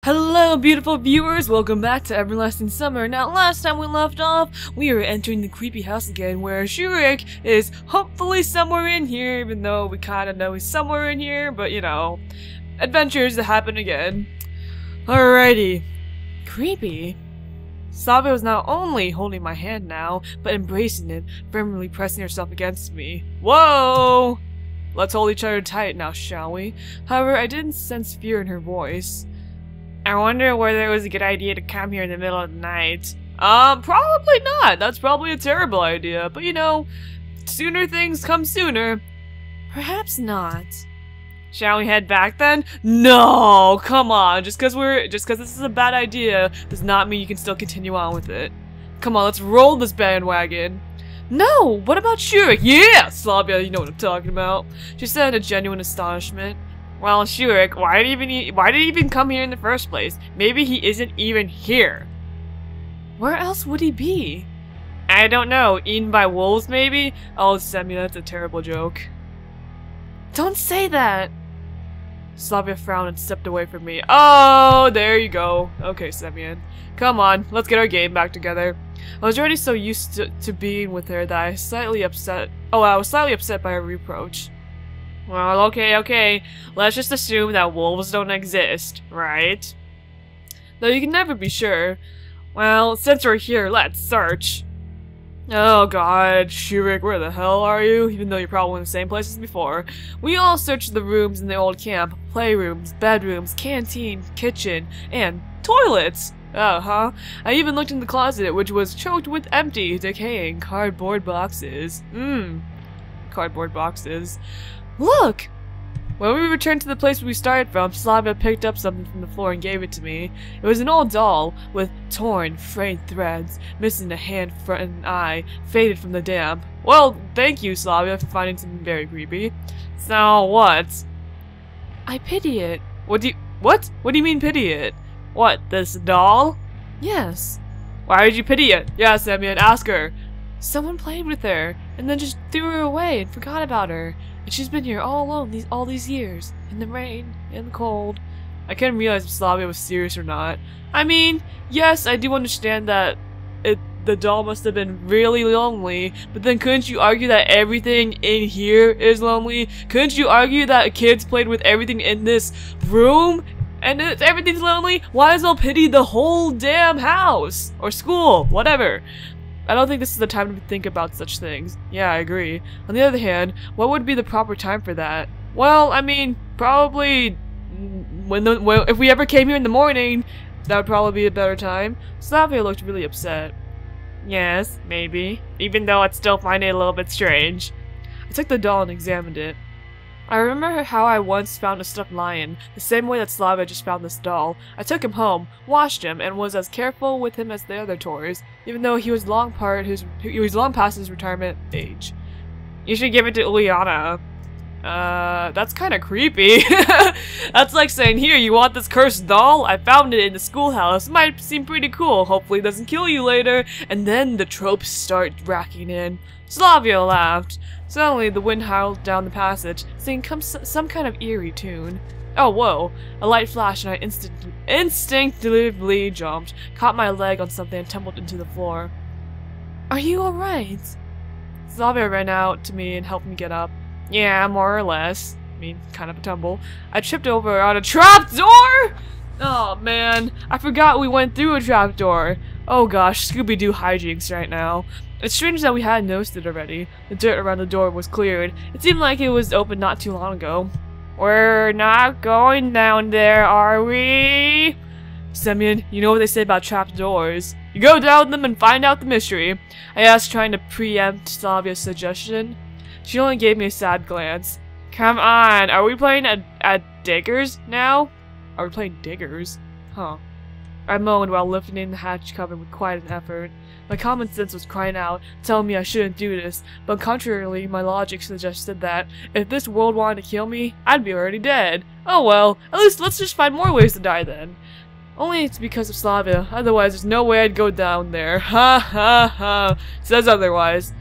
Hello beautiful viewers, welcome back to Everlasting Summer. Now last time we left off, we are entering the creepy house again where Shurik is hopefully somewhere in here, even though we kinda know he's somewhere in here, but you know, adventures that happen again. Alrighty. Creepy? Savia was not only holding my hand now, but embracing it, firmly pressing herself against me. Whoa! Let's hold each other tight now, shall we? However, I didn't sense fear in her voice. I wonder whether it was a good idea to come here in the middle of the night. Probably not. That's probably a terrible idea. But you know, sooner things come sooner. Perhaps not. Shall we head back then? No, come on. Just because this is a bad idea does not mean you can still continue on with it. Come on, let's roll this bandwagon. No, what about Shurik? Yeah, Slavia, you know what I'm talking about. She said in a genuine astonishment. Well, Shurik, why did he even come here in the first place? Maybe he isn't even here. Where else would he be? I don't know. Eaten by wolves, maybe? Oh, Semyon, that's a terrible joke. Don't say that! Slavia frowned and stepped away from me. Oh, there you go. Okay, Semyon. Come on, let's get our game back together. I was already so used to being with her that I was slightly upset by her reproach. Well, okay. Let's just assume that wolves don't exist, right? Though you can never be sure. Well, since we're here, let's search. Oh god, Shurik, where the hell are you? Even though you're probably in the same place as before. We all searched the rooms in the old camp. Playrooms, bedrooms, canteen, kitchen, and toilets! I even looked in the closet, which was choked with empty, decaying cardboard boxes. Cardboard boxes. Look! When we returned to the place we started from, Slavia picked up something from the floor and gave it to me. It was an old doll, with torn, frayed threads, missing a hand, front, and eye, faded from the damp. Well, thank you, Slavia, for finding something very creepy. So, what? I pity it. What do you mean pity it? What, this doll? Yes. Why did you pity it? Yeah, Semyon, ask her. Someone played with her, and then just threw her away and forgot about her. And she's been here all alone all these years, in the rain, in the cold. I couldn't realize if Slavia was serious or not. I mean, yes, I do understand that the doll must have been really lonely, but then couldn't you argue that everything in here is lonely? Couldn't you argue that kids played with everything in this room? And everything's lonely? Why as well pity the whole damn house? Or school, whatever. I don't think this is the time to think about such things. Yeah, I agree. On the other hand, what would be the proper time for that? Well, I mean, probably if we ever came here in the morning, that would probably be a better time. Slavia looked really upset. Yes, maybe. Even though I'd still find it a little bit strange. I took the doll and examined it. I remember how I once found a stuffed lion, the same way that Slavia just found this doll. I took him home, washed him, and was as careful with him as the other toys, even though he was long past his retirement age. You should give it to Uliana. That's kinda creepy. That's like saying, here, you want this cursed doll? I found it in the schoolhouse. Might seem pretty cool. Hopefully it doesn't kill you later. And then the tropes start racking in. Slavia laughed. Suddenly, the wind howled down the passage, singing some kind of eerie tune. Oh, whoa. A light flashed and I instinctively jumped, caught my leg on something and tumbled into the floor. Are you alright? Slavia ran out to me and helped me get up. Yeah, more or less. I mean, kind of a tumble. I tripped over on a trapdoor! Oh, man. I forgot we went through a trapdoor. Oh gosh, Scooby-Doo hijinks right now. It's strange that we hadn't noticed it already. The dirt around the door was cleared. It seemed like it was open not too long ago. We're not going down there, are we? Semyon, you know what they say about trapdoors. You go down them and find out the mystery. I asked, trying to preempt Slavia's suggestion. She only gave me a sad glance. Come on, are we playing at diggers now? Are we playing diggers? Huh. I moaned while lifting the hatch cover with quite an effort. My common sense was crying out, telling me I shouldn't do this, but contrarily, my logic suggested that if this world wanted to kill me, I'd be already dead. Oh well, at least let's just find more ways to die then. Only it's because of Slavia, otherwise there's no way I'd go down there. Ha ha ha, says otherwise.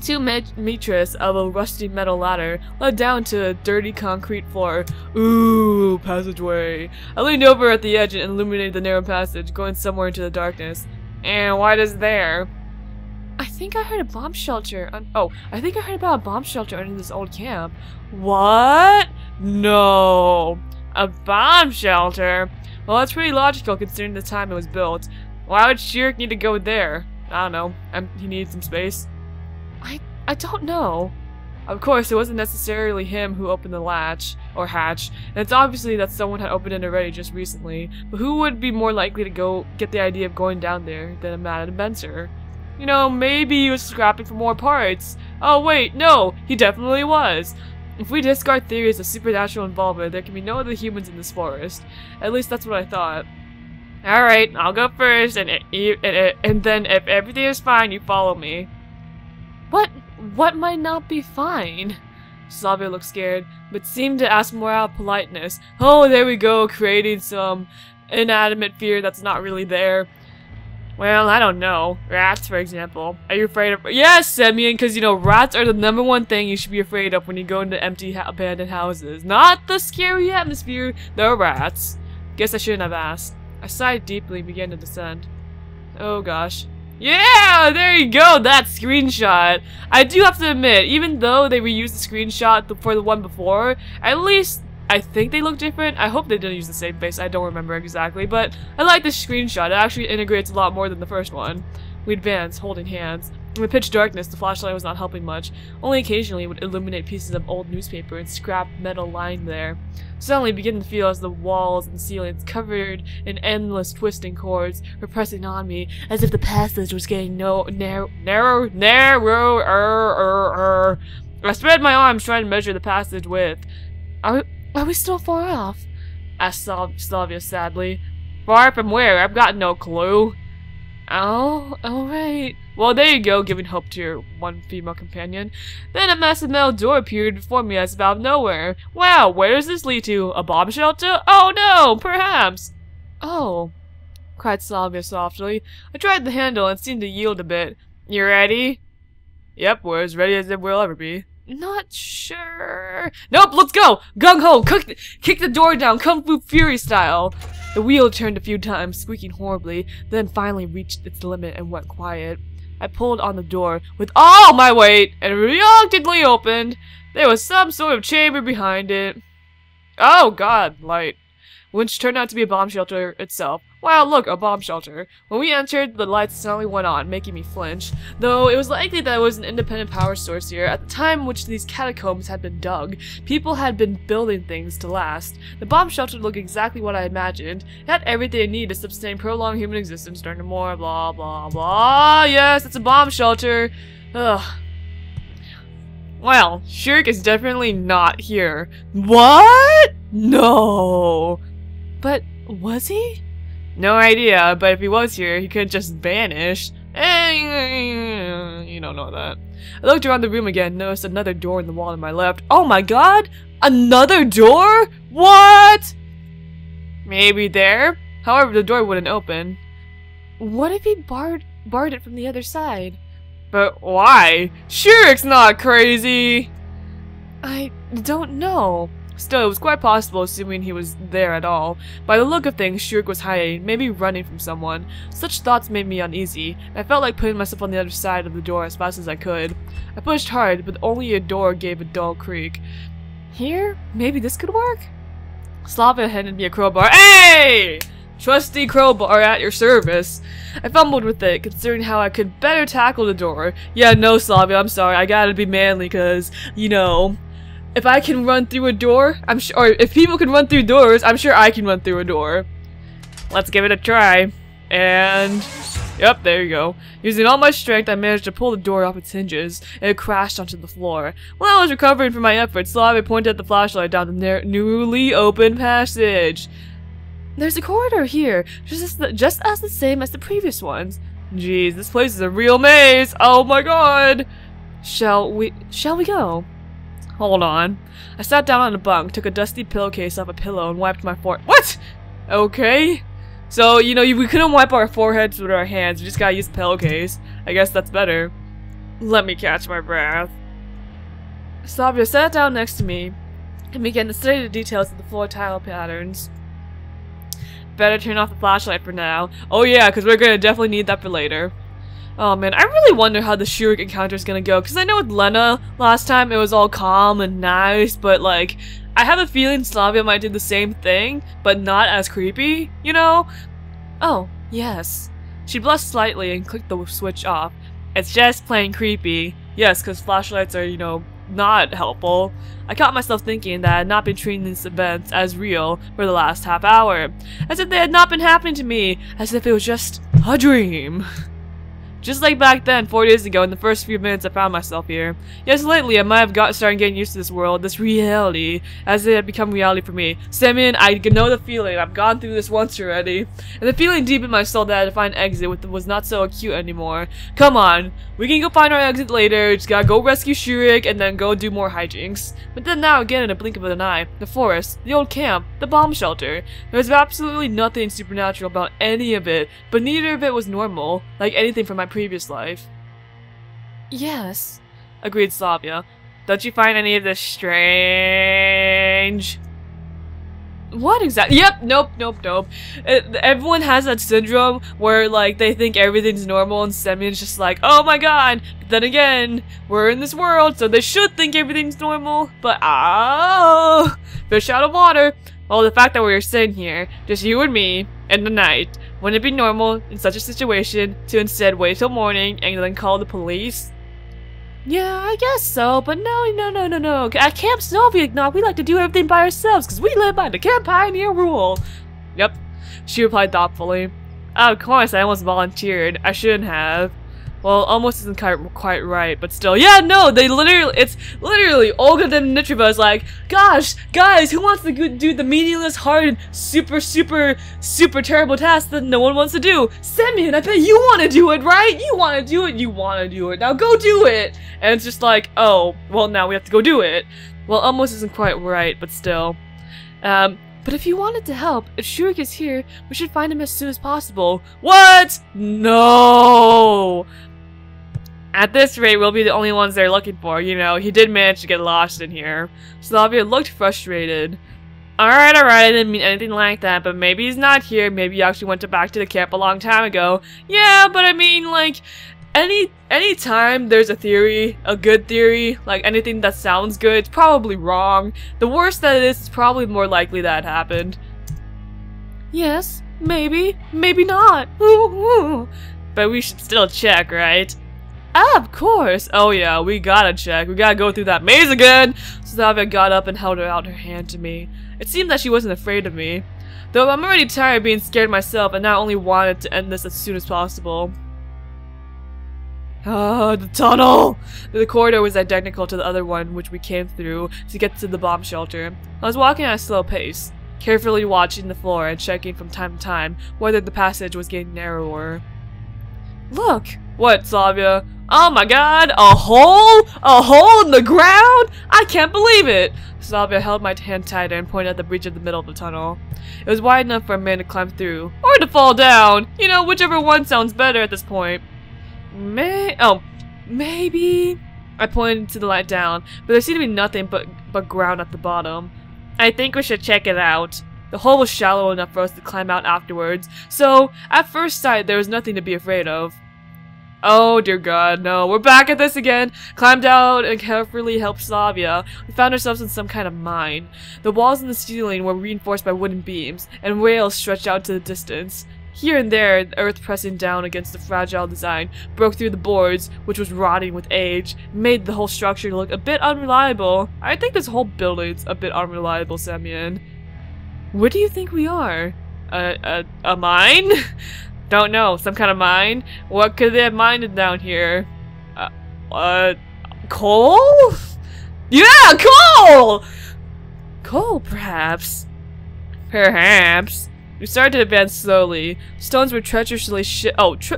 2 meters of a rusty metal ladder led down to a dirty concrete floor. Ooh, passageway. I leaned over at the edge and illuminated the narrow passage, going somewhere into the darkness. And what is there? I think I heard a bomb shelter. I think I heard about a bomb shelter under this old camp. What? No. A bomb shelter? Well, that's pretty logical considering the time it was built. Why would Shurik need to go there? I don't know. He needed some space. I don't know. Of course, it wasn't necessarily him who opened the latch, or hatch, and it's obviously that someone had opened it already just recently, but who would be more likely to go get the idea of going down there than a mad inventor? You know, maybe he was scrapping for more parts. Oh wait, no, he definitely was. If we discard theories of supernatural involvement, there can be no other humans in this forest. At least that's what I thought. Alright, I'll go first, and then if everything is fine, you follow me. What might not be fine? Slavia looked scared, but seemed to ask more out of politeness. Oh, there we go, creating some inanimate fear that's not really there. Well, I don't know. Rats, for example. Are you afraid of— Yes, Semyon, because, you know, rats are the #1 thing you should be afraid of when you go into empty, abandoned houses. Not the scary atmosphere, the rats. Guess I shouldn't have asked. I sighed deeply and began to descend. Oh, gosh. Yeah, there you go, that screenshot. I do have to admit, even though they reused the screenshot for the one before, at least I think they look different. I hope they didn't use the same face, I don't remember exactly, but I like this screenshot. It actually integrates a lot more than the first one. We advanced, holding hands. In the pitch darkness, the flashlight was not helping much. Only occasionally it would illuminate pieces of old newspaper and scrap metal lying there. Suddenly, beginning to feel as the walls and ceilings, covered in endless twisting cords, were pressing on me, as if the passage was getting narrower. I spread my arms, trying to measure the passage width. Are we still far off? Asked Slavia sadly. Far from where? I've got no clue. Oh, alright. Well, there you go, giving hope to your one female companion. Then a massive metal door appeared before me as out of nowhere. Wow, where does this lead to? A bomb shelter? Oh no, perhaps. Oh, cried Slavia softly. I tried the handle and seemed to yield a bit. You ready? Yep, we're as ready as we'll ever be. Not sure. Nope, let's go! Gung-ho! Kick the door down, Kung Fu Fury style! The wheel turned a few times, squeaking horribly, then finally reached its limit and went quiet. I pulled on the door with all my weight, and it reluctantly opened. There was some sort of chamber behind it. Oh god, light. Which turned out to be a bomb shelter itself. Wow, look, a bomb shelter. When we entered, the lights suddenly went on, making me flinch. Though it was likely that it was an independent power source here. At the time which these catacombs had been dug, people had been building things to last. The bomb shelter looked exactly what I imagined. It had everything it needed to sustain prolonged human existence during the war, blah blah blah. Yes, it's a bomb shelter. Ugh. Well, Shurik is definitely not here. What? No. But was he? No idea, but if he was here, he could just vanish. You don't know that. I looked around the room again, noticed another door in the wall on my left. Oh my god! Another door? What? Maybe there? However, the door wouldn't open. What if he barred it from the other side? But why? Shurik's not crazy! I don't know. Still, it was quite possible, assuming he was there at all. By the look of things, Shurik was hiding, maybe running from someone. Such thoughts made me uneasy, and I felt like putting myself on the other side of the door as fast as I could. I pushed hard, but only a door gave a dull creak. Here? Maybe this could work? Slavia handed me a crowbar. Hey! Trusty crowbar at your service. I fumbled with it, considering how I could better tackle the door. Yeah, no, Slavia, I'm sorry, I gotta be manly, cause, you know, if I can run through a door, I'm sure, or if people can run through doors, I'm sure I can run through a door. Let's give it a try. And, yep, there you go. Using all my strength, I managed to pull the door off its hinges, and it crashed onto the floor. While I was recovering from my efforts, Slavia pointed at the flashlight down the newly opened passage. There's a corridor here, just as the same as the previous ones. Jeez, this place is a real maze. Oh my god. Shall we go? Hold on. I sat down on a bunk, took a dusty pillowcase off a pillow, and wiped my forehead. What? Okay. So, you know, we couldn't wipe our foreheads with our hands. We just gotta use the pillowcase. I guess that's better. Let me catch my breath. Slavia sat down next to me and began to study the details of the floor tile patterns. Better turn off the flashlight for now. Oh yeah, because we're gonna definitely need that for later. Oh man, I really wonder how the Shurik encounter is gonna go, because I know with Lena last time it was all calm and nice, but like, I have a feeling Slavia might do the same thing, but not as creepy, you know? Oh, yes. She blushed slightly and clicked the switch off. It's just plain creepy. Yes, because flashlights are, you know, not helpful. I caught myself thinking that I had not been treating these events as real for the last half hour. As if they had not been happening to me. As if it was just a dream. Just like back then, 4 days ago, in the first few minutes I found myself here. Yes, lately I might have started getting used to this world, this reality, as it had become reality for me. Semyon, I know the feeling. I've gone through this once already. And the feeling deep in my soul that I had to find an exit was not so acute anymore. Come on, we can go find our exit later, just gotta go rescue Shurik, and then go do more hijinks. But then now again, in a blink of an eye, the forest, the old camp, the bomb shelter. There was absolutely nothing supernatural about any of it, but neither of it was normal, like anything from my previous life. Yes, agreed Slavia. Don't you find any of this strange? What exactly? Yep, nope. Everyone has that syndrome where, like, they think everything's normal and Semyon's just like, oh my god. But then again, we're in this world, so they should think everything's normal. But, fish out of water. Well, the fact that we were sitting here, just you and me, in the night, wouldn't it be normal in such a situation to instead wait till morning and then call the police? Yeah, I guess so, but no. At Camp Soviet, we like to do everything by ourselves because we live by the Camp Pioneer rule. Yep, she replied thoughtfully. Of course, I almost volunteered. I shouldn't have. Well, almost isn't quite right, but still. Yeah, no, it's literally Olga Denitrova is like, gosh, guys, who wants to do the meaningless, hard, super terrible task that no one wants to do? Semyon, I bet you want to do it, right? You want to do it. Now go do it. And it's just like, oh, well, now we have to go do it. Well, almost isn't quite right, but still. But if you wanted to help, if Shurik is here, we should find him as soon as possible. What? No! At this rate, we'll be the only ones they're looking for, you know. He did manage to get lost in here. Slavia looked frustrated. Alright, I didn't mean anything like that, but maybe he's not here. Maybe he actually went back to the camp a long time ago. Yeah, but I mean, like, any time there's a theory, a good theory, like anything that sounds good, it's probably wrong. The worst that it is, it's probably more likely that happened. Yes, maybe not. But we should still check, right? Of course! Oh yeah, we gotta check. We gotta go through that maze again! Slavia got up and held out her hand to me. It seemed that she wasn't afraid of me. Though I'm already tired of being scared myself and now only wanted to end this as soon as possible. The tunnel! The corridor was identical to the other one which we came through to get to the bomb shelter. I was walking at a slow pace, carefully watching the floor and checking from time to time whether the passage was getting narrower. Look! What, Slavia? Oh my god, a hole? A hole in the ground? I can't believe it! Slavia held my hand tighter and pointed at the breach in the middle of the tunnel. It was wide enough for a man to climb through, or to fall down. You know, whichever one sounds better at this point. Maybe... I pointed to the light down, but there seemed to be nothing but ground at the bottom. I think we should check it out. The hole was shallow enough for us to climb out afterwards, so at first sight there was nothing to be afraid of. Oh dear god, no, we're back at this again! Climbed out and carefully helped Slavia. We found ourselves in some kind of mine. The walls and the ceiling were reinforced by wooden beams, and rails stretched out to the distance. Here and there, the earth pressing down against the fragile design broke through the boards, which was rotting with age, and made the whole structure look a bit unreliable. I think this whole building's a bit unreliable, Semyon. Where do you think we are? A mine? Don't know. Some kind of mine? What could they have mined down here? Coal? Yeah, coal! Coal, perhaps. Perhaps. We started to advance slowly. Stones were treacherously shipped under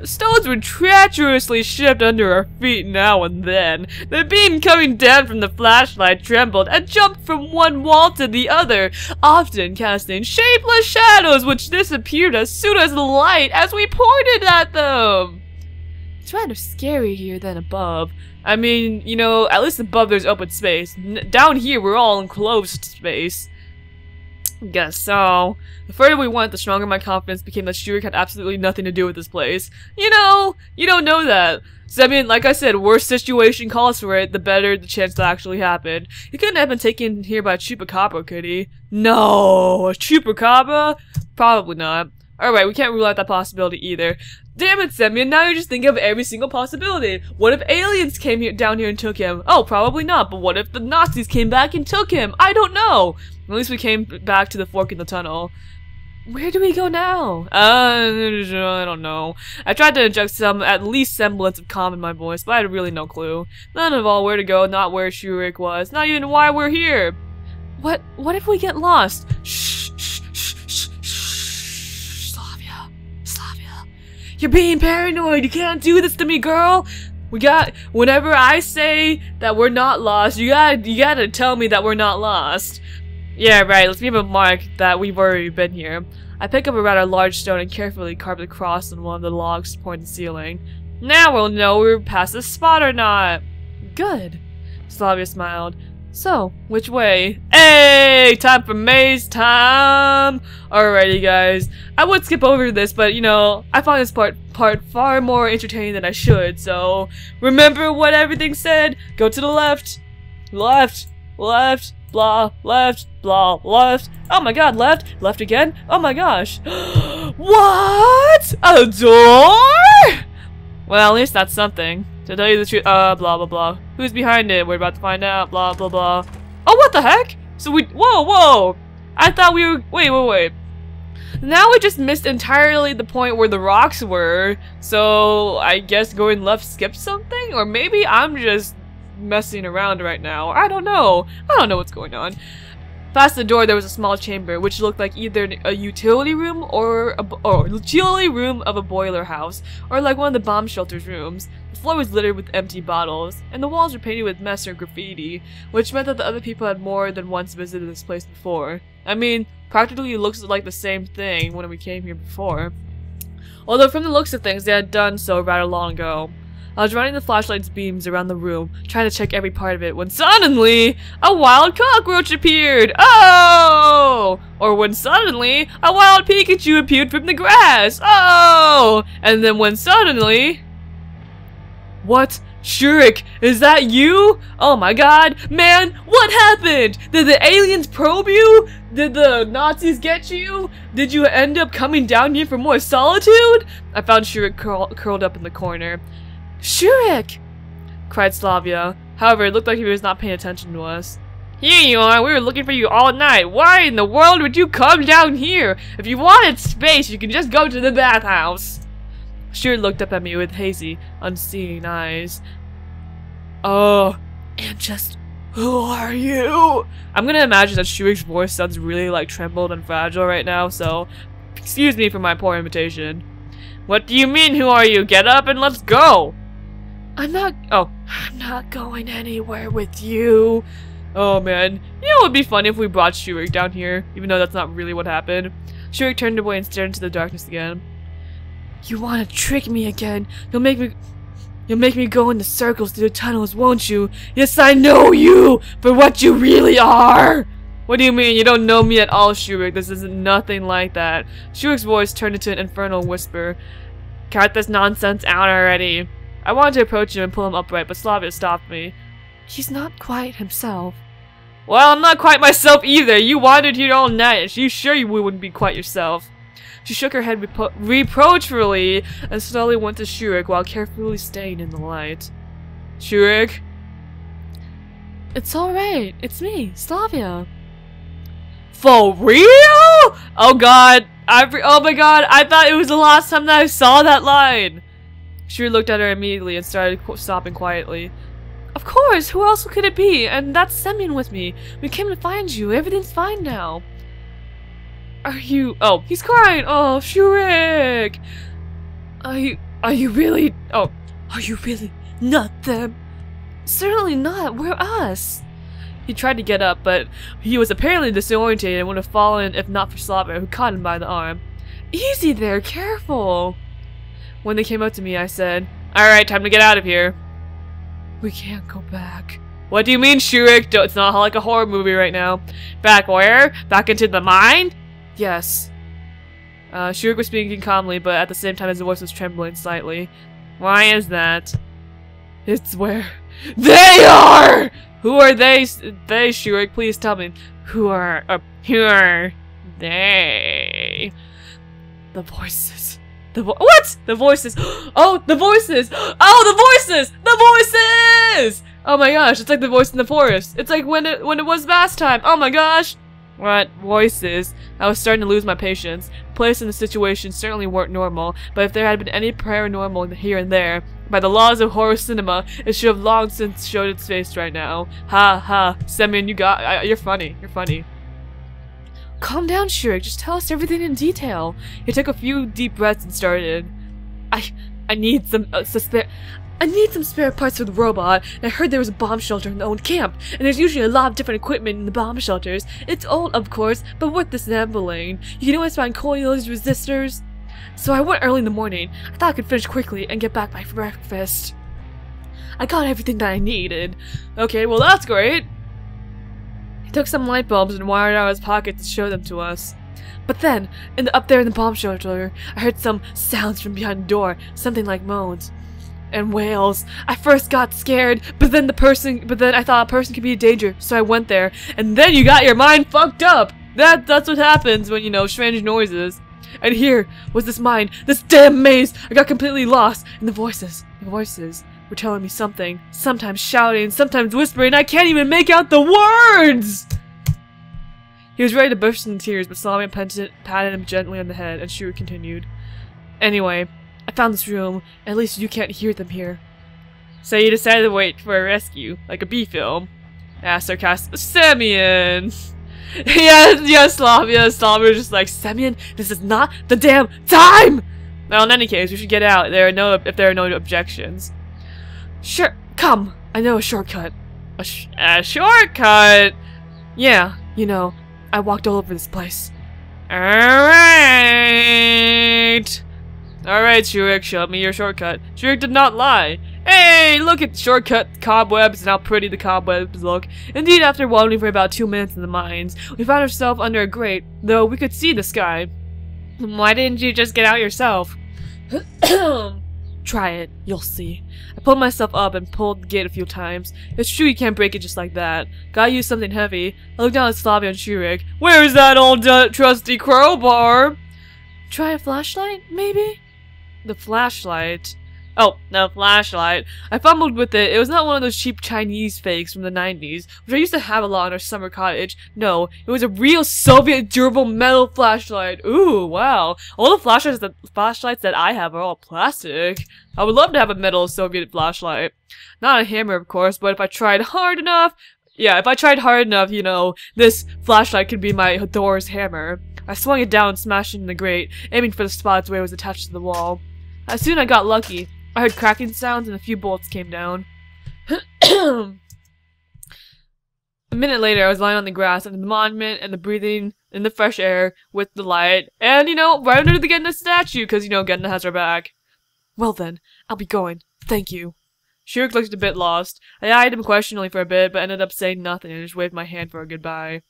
our feet now and then. The beam coming down from the flashlight trembled and jumped from one wall to the other, often casting shapeless shadows which disappeared as soon as the light as we pointed at them. It's rather scary here than above. I mean, you know, at least above there's open space. Down here, we're all enclosed space. Guess so. The further we went, the stronger my confidence became that Shurik had absolutely nothing to do with this place. You know, you don't know that. So, I mean, like I said, worst situation calls for it, the better the chance that actually happened. He couldn't have been taken here by a chupacabra, could he? No, a chupacabra? Probably not. Alright, we can't rule out that possibility either. Damn it, Semyon, now you're just thinking of every single possibility. What if aliens came down here and took him? Oh, probably not, but what if the Nazis came back and took him? I don't know. At least we came back to the fork in the tunnel. Where do we go now? I don't know. I tried to inject some, at least semblance of calm in my voice, but I had really no clue. None of all where to go, not where Shurik was, not even why we're here. What if we get lost? Shh, shh, shh, shh, shh, Slavia. You're being paranoid, you can't do this to me, girl! Whenever I say that we're not lost, you gotta tell me that we're not lost. Yeah, right, let's leave a mark that we've already been here. I pick up a rather large stone and carefully carve the cross on one of the logs supporting the ceiling. Now we'll know we're past the spot or not. Good. Slavia smiled. So, which way? Hey! Time for maze time! Alrighty, guys. I would skip over this, but, you know, I find this part far more entertaining than I should, so remember what everything said? Go to the left. Left. Left. Blah, left, blah, left. Oh my god, left, left again. Oh my gosh. What? A door? Well, at least that's something. To tell you the truth, blah, blah, blah. Who's behind it? We're about to find out, blah, blah, blah. Oh, what the heck? So whoa. I thought we were, wait. Now we just missed entirely the point where the rocks were. So, I guess going left skipped something? Or maybe I'm just messing around right now. I don't know what's going on. Past the door there was a small chamber which looked like either a utility room or utility room of a boiler house, or like one of the bomb shelter's rooms. The floor was littered with empty bottles, and the walls were painted with mess or graffiti, which meant that the other people had more than once visited this place before. I mean, practically it looks like the same thing when we came here before. Although from the looks of things they had done so rather long ago. I was running the flashlight's beams around the room, trying to check every part of it, when suddenly, a wild cockroach appeared! Oh! Or when suddenly, a wild Pikachu appeared from the grass! Oh! And then when suddenly... What? Shurik, is that you? Oh my god, man, what happened? Did the aliens probe you? Did the Nazis get you? Did you end up coming down here for more solitude? I found Shurik curled up in the corner. Shurik! Cried Slavia. However, it looked like he was not paying attention to us. Here you are! We were looking for you all night! Why in the world would you come down here? If you wanted space, you can just go to the bathhouse! Shurik looked up at me with hazy, unseeing eyes. Oh, and just, who are you? I'm gonna imagine that Shurik's voice sounds really like trembled and fragile right now, so excuse me for my poor imitation. What do you mean, who are you? Get up and let's go! I'm not going anywhere with you. Oh man, you know it would be funny if we brought Shurik down here, even though that's not really what happened. Shurik turned away and stared into the darkness again. You want to trick me again? You'll make me go into circles through the tunnels, won't you? Yes, I know you for what you really are! What do you mean? You don't know me at all, Shurik. This is nothing like that. Shurik's voice turned into an infernal whisper. Cut this nonsense out already. I wanted to approach him and pull him upright, but Slavia stopped me. He's not quite himself. Well, I'm not quite myself either. You wandered here all night. Are you sure you wouldn't be quite yourself? She shook her head reproachfully and slowly went to Shurik while carefully staying in the light. Shurik? It's alright. It's me, Slavia. For real? Oh god. Oh my god. I thought it was the last time that I saw that line. Shurik looked at her immediately and started sobbing quietly. Of course. Who else could it be? And that's Semyon with me. We came to find you. Everything's fine now. Are you... Oh, he's crying! Oh, Shurik! Are you really... Oh, are you really not them? Certainly not, we're us! He tried to get up, but he was apparently disorientated and would have fallen if not for Slavia, who caught him by the arm. Easy there, careful! When they came up to me, I said, Alright, time to get out of here. We can't go back. What do you mean, Shurik? It's not like a horror movie right now. Back where? Back into the mine? Yes. Shurik was speaking calmly, but at the same time his voice was trembling slightly. Why is that? It's where they are! Who are they? They, Shurik, please tell me. Who are they? The voices. What? The voices. Oh, the voices! Oh, the voices! The voices! Oh my gosh, it's like the voice in the forest. It's like when it was last time. Oh my gosh! What? Voices? I was starting to lose my patience. The place and the situation certainly weren't normal, but if there had been any paranormal here and there, by the laws of horror cinema, it should have long since showed its face right now. Ha ha. Semyon, you're funny. You're funny. Calm down, Shurik. Just tell us everything in detail. He took a few deep breaths and started. I need some spare parts for the robot, and I heard there was a bomb shelter in the old camp, and there's usually a lot of different equipment in the bomb shelters. It's old, of course, but worth assembling. You can always find coils, resistors. So I went early in the morning. I thought I could finish quickly and get back by breakfast. I got everything that I needed. Okay, well that's great. He took some light bulbs and wired out of his pocket to show them to us. But then, up there in the bomb shelter, I heard some sounds from behind the door, something like moans and wails. I first got scared, but then I thought a person could be a danger, so I went there. And then you got your mind fucked up. That's what happens when, you know, strange noises. And here was this mine, this damn maze. I got completely lost, and the voices were telling me something, sometimes shouting, sometimes whispering. I can't even make out the words! He was ready to burst into tears, but Semyon patted him gently on the head, and Shurik continued. Anyway, I found this room. At least you can't hear them here. So you decided to wait for a rescue, like a B-film? Asked sarcastic Semyon. Yes, Slavia. Slavia was just like, Semyon, this is not the damn time! Well, in any case, we should get out if there are no objections. Sure, come. I know a shortcut. A shortcut? Yeah, you know, I walked all over this place. Alright, Shurik, show me your shortcut. Shurik did not lie. Hey, look at the shortcut cobwebs and how pretty the cobwebs look. Indeed, after wandering for about 2 minutes in the mines, we found ourselves under a grate, though we could see the sky. Why didn't you just get out yourself? Try it, you'll see. I pulled myself up and pulled the gate a few times. It's true you can't break it just like that. Gotta use something heavy. I looked down at Slavia and Shurik. Where's that old trusty crowbar? Try a flashlight, maybe? The flashlight. Oh, no, flashlight. I fumbled with it. It was not one of those cheap Chinese fakes from the 90s, which I used to have a lot in our summer cottage. No, it was a real Soviet durable metal flashlight. Ooh, wow. All the flashlights that I have are all plastic. I would love to have a metal Soviet flashlight. Not a hammer, of course, but if I tried hard enough, you know, this flashlight could be my Thor's hammer. I swung it down and smashed it in the grate, aiming for the spots where it was attached to the wall. As soon as I got lucky, I heard cracking sounds and a few bolts came down. A minute later, I was lying on the grass under the monument and breathing in the fresh air with the light. And, you know, right under the Genna statue, because, you know, Genna has her back. Well then, I'll be going. Thank you. Shurik looked a bit lost. I eyed him questioningly for a bit, but ended up saying nothing and just waved my hand for a goodbye.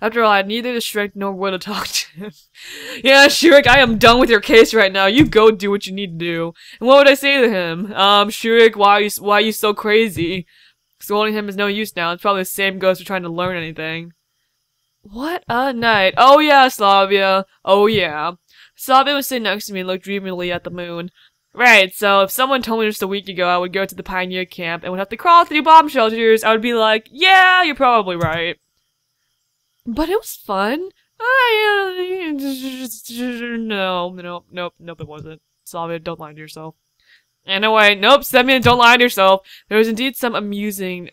After all, I had neither the strength nor will to talk to him. Yeah, Shurik, I am done with your case right now. You go do what you need to do. And what would I say to him? Shurik, why are you so crazy? Scolding him is no use now. It's probably the same goes for trying to learn anything. What a night. Oh yeah, Slavia. Oh yeah. Slavia was sitting next to me and looked dreamily at the moon. Right, so if someone told me just a week ago I would go to the pioneer camp and would have to crawl through bomb shelters, I would be like, yeah, you're probably right. But it was fun. Nope, it wasn't. Slavia, don't lie to yourself. Anyway, nope, Semyon, don't lie to yourself. There was indeed something amusing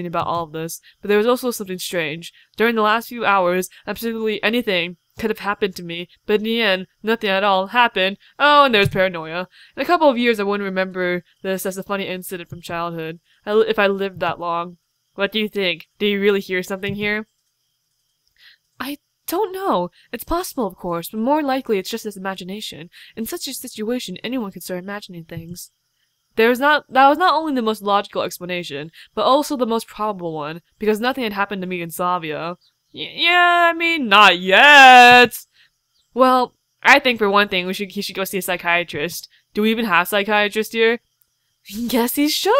about all of this, but there was also something strange. During the last few hours, absolutely anything could have happened to me, but in the end, nothing at all happened. Oh, and there's paranoia. In a couple of years, I wouldn't remember this as a funny incident from childhood, if I lived that long. What do you think? Do you really hear something here? I don't know. It's possible, of course, but more likely it's just his imagination. In such a situation, anyone could start imagining things. That was not only the most logical explanation, but also the most probable one, because nothing had happened to me in Slavia. Yeah, I mean, not yet! Well, I think for one thing, he should go see a psychiatrist. Do we even have psychiatrists here? Yes, he should!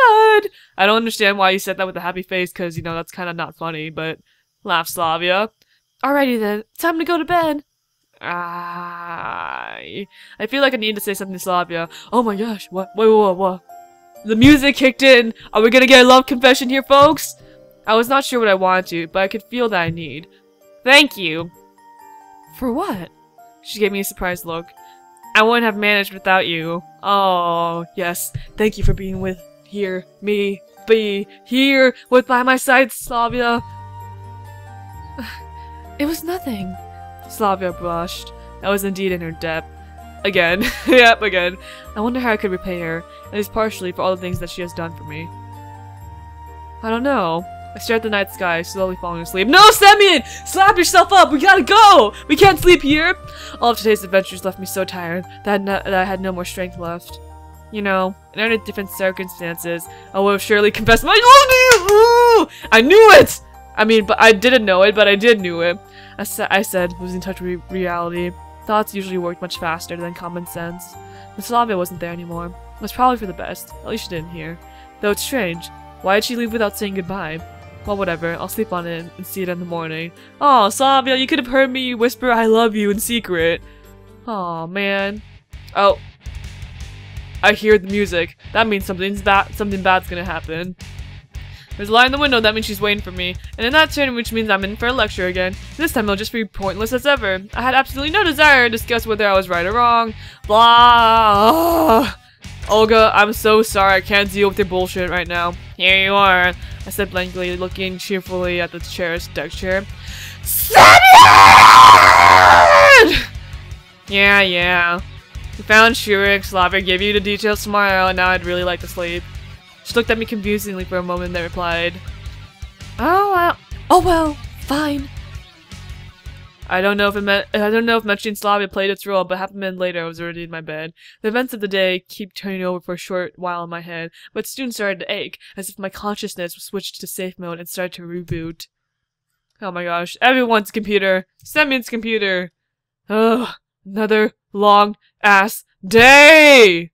I don't understand why you said that with a happy face, because, you know, that's kind of not funny, but laugh, Slavia. Alrighty then, time to go to bed. I feel like I need to say something to Slavia. Oh my gosh, what? What? The music kicked in! Are we gonna get a love confession here, folks? I was not sure what I wanted to, but I could feel that I need. Thank you. For what? She gave me a surprised look. I wouldn't have managed without you. Oh, yes. Thank you for being by my side, Slavia. It was nothing. Slavia blushed. I was indeed in her debt. Again. Yep, again. I wonder how I could repay her, at least partially for all the things that she has done for me. I don't know. I stare at the night sky, slowly falling asleep. No, Semyon! Slap yourself up! We gotta go! We can't sleep here! All of today's adventures left me so tired that I had no more strength left. You know, in other different circumstances, I would have surely confessed my— Oh, I knew it! I mean, but I didn't know it, but I did knew it. I said, losing touch with reality. Thoughts usually worked much faster than common sense. When Slavia wasn't there anymore, it was probably for the best. At least she didn't hear. Though it's strange. Why did she leave without saying goodbye? Well, whatever. I'll sleep on it and see it in the morning. Oh, Slavia, you could have heard me whisper I love you in secret. Oh man. Oh. I hear the music. That means something bad's gonna happen. There's a light in the window, that means she's waiting for me. And in that turn, which means I'm in for a lecture again. This time it'll just be pointless as ever. I had absolutely no desire to discuss whether I was right or wrong. Blah. Olga, I'm so sorry, I can't deal with your bullshit right now. Here you are, I said blankly, looking cheerfully at the deck chair. Semyon! Yeah. We found Shurik, Slavia gave you the details tomorrow, and now I'd really like to sleep. She looked at me confusingly for a moment, then replied, Oh well, fine. I don't know if mentioning Slavia played its role, but half a minute later I was already in my bed. The events of the day keep turning over for a short while in my head, but soon started to ache, as if my consciousness was switched to safe mode and started to reboot. Oh my gosh, everyone's computer! Semyon's computer! Ugh, another long-ass day!